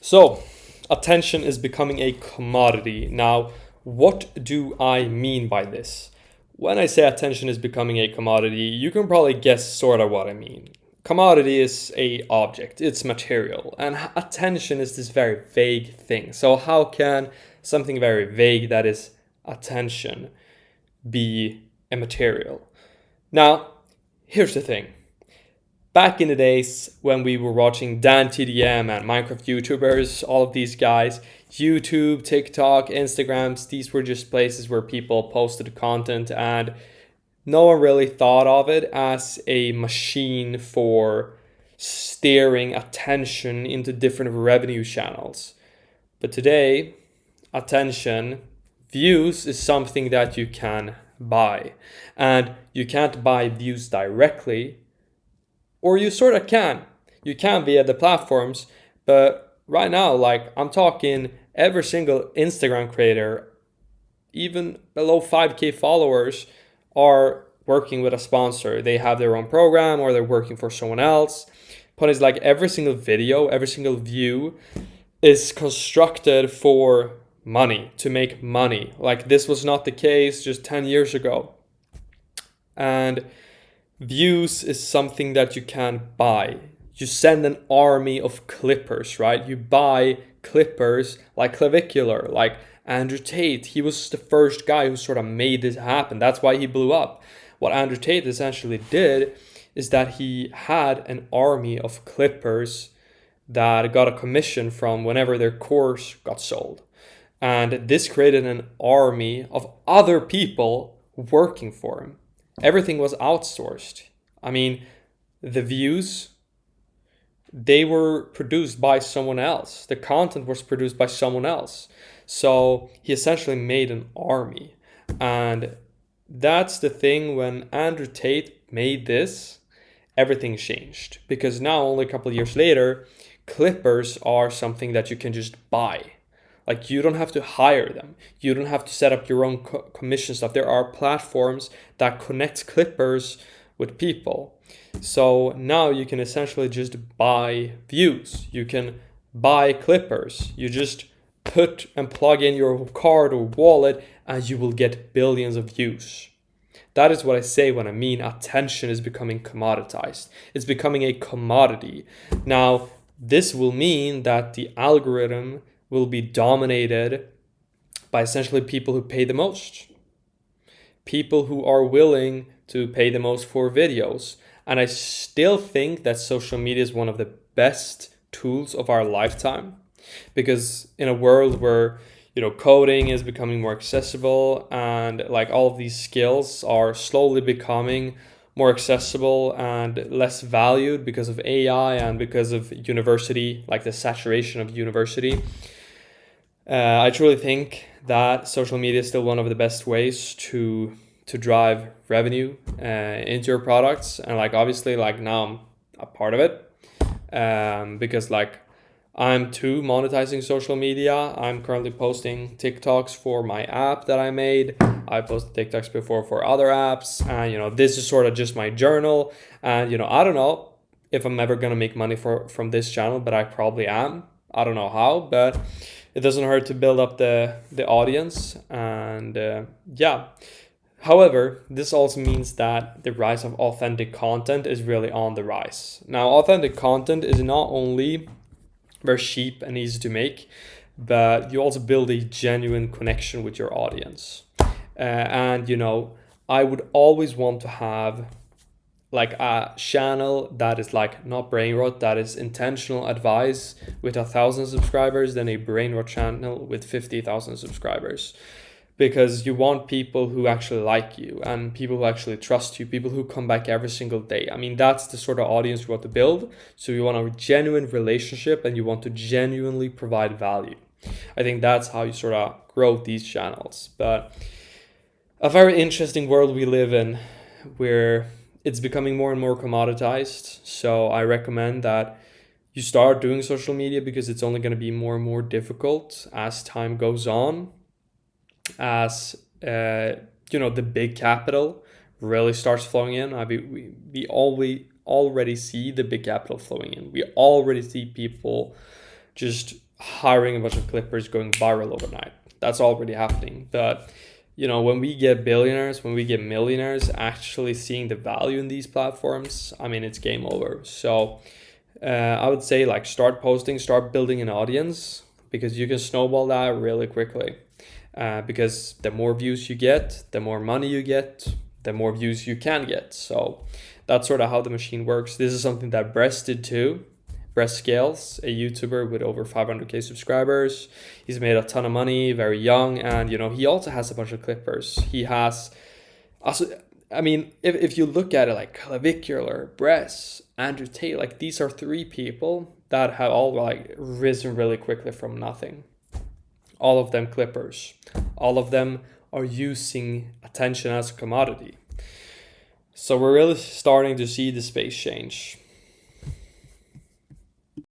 So, attention is becoming a commodity. Now, what do I mean by this? When I say attention is becoming a commodity, you can probably guess sort of what I mean. Commodity is a object, it's material, and attention is this very vague thing. So how can something very vague that is attention be a material? Now, here's the thing. Back in the days when we were watching Dan TDM and Minecraft YouTubers, all of these guys, YouTube, TikTok, Instagrams, these were just places where people posted content, and no one really thought of it as a machine for steering attention into different revenue channels. But today, attention, views is something that you can buy. And you can't buy views directly, or you sort of can. You can via the platforms, but right now, like I'm talking every single Instagram creator, even below 5K followers, are working with a sponsor. They have their own program or they're working for someone else. But it's like every single video, every single view is constructed for money, to make money. Like this was not the case just 10 years ago. And views is something that you can buy. You send an army of clippers, right? You buy clippers like Clavicular, like Andrew Tate. He was the first guy who sort of made this happen. That's why he blew up. What Andrew Tate essentially did is that he had an army of clippers that got a commission from whenever their course got sold. And this created an army of other people working for him. Everything was outsourced. I mean, the views, they were produced by someone else. The content was produced by someone else. So he essentially made an army. And that's the thing, when Andrew Tate made this, everything changed. Because now, only a couple of years later, clippers are something that you can just buy. Like you don't have to hire them. You don't have to set up your own commission stuff. There are platforms that connect clippers with people. So now you can essentially just buy views. You can buy clippers. You just put and plug in your card or wallet and you will get billions of views. That is what I say when I mean attention is becoming commoditized. It's becoming a commodity. Now, this will mean that the algorithm will be dominated by essentially people who pay the most. People who are willing to pay the most for videos. And I still think that social media is one of the best tools of our lifetime. Because in a world where, coding is becoming more accessible and like all of these skills are slowly becoming more accessible and less valued because of AI and because of university, like the saturation of university. I truly think that social media is still one of the best ways to drive revenue into your products. And like obviously like now I'm a part of it because like I'm too monetizing social media. I'm currently posting TikToks for my app that I made. I posted TikToks before for other apps. And, this is sort of just my journal. And, I don't know if I'm ever going to make money from this channel, but I probably am. I don't know how, but it doesn't hurt to build up the audience. And yeah. However, this also means that the rise of authentic content is really on the rise. Now, authentic content is not only very cheap and easy to make, but you also build a genuine connection with your audience. And I would always want to have like a channel that is like not brain rot, that is intentional advice with 1,000 subscribers, than a brain rot channel with 50,000 subscribers. Because you want people who actually like you and people who actually trust you, people who come back every single day. I mean, that's the sort of audience you want to build. So you want a genuine relationship and you want to genuinely provide value. I think that's how you sort of grow these channels. But a very interesting world we live in where it's becoming more and more commoditized. So I recommend that you start doing social media because it's only going to be more and more difficult as time goes on. As the big capital really starts flowing in. We already see the big capital flowing in. We already see people just hiring a bunch of clippers going viral overnight. That's already happening. But when we get billionaires, when we get millionaires actually seeing the value in these platforms, I mean, it's game over. So I would say like start posting, start building an audience, because you can snowball that really quickly. Because the more views you get, the more money you get, the more views you can get. So that's sort of how the machine works. This is something that Bress did too. Bress Scales, a YouTuber with over 500k subscribers. He's made a ton of money, very young, and he also has a bunch of clippers. He has also, I mean, if you look at it, like Clavicular, Bress, Andrew Tate, like these are 3 people that have all like risen really quickly from nothing. All of them clippers. All of them are using attention as a commodity. So we're really starting to see the space change.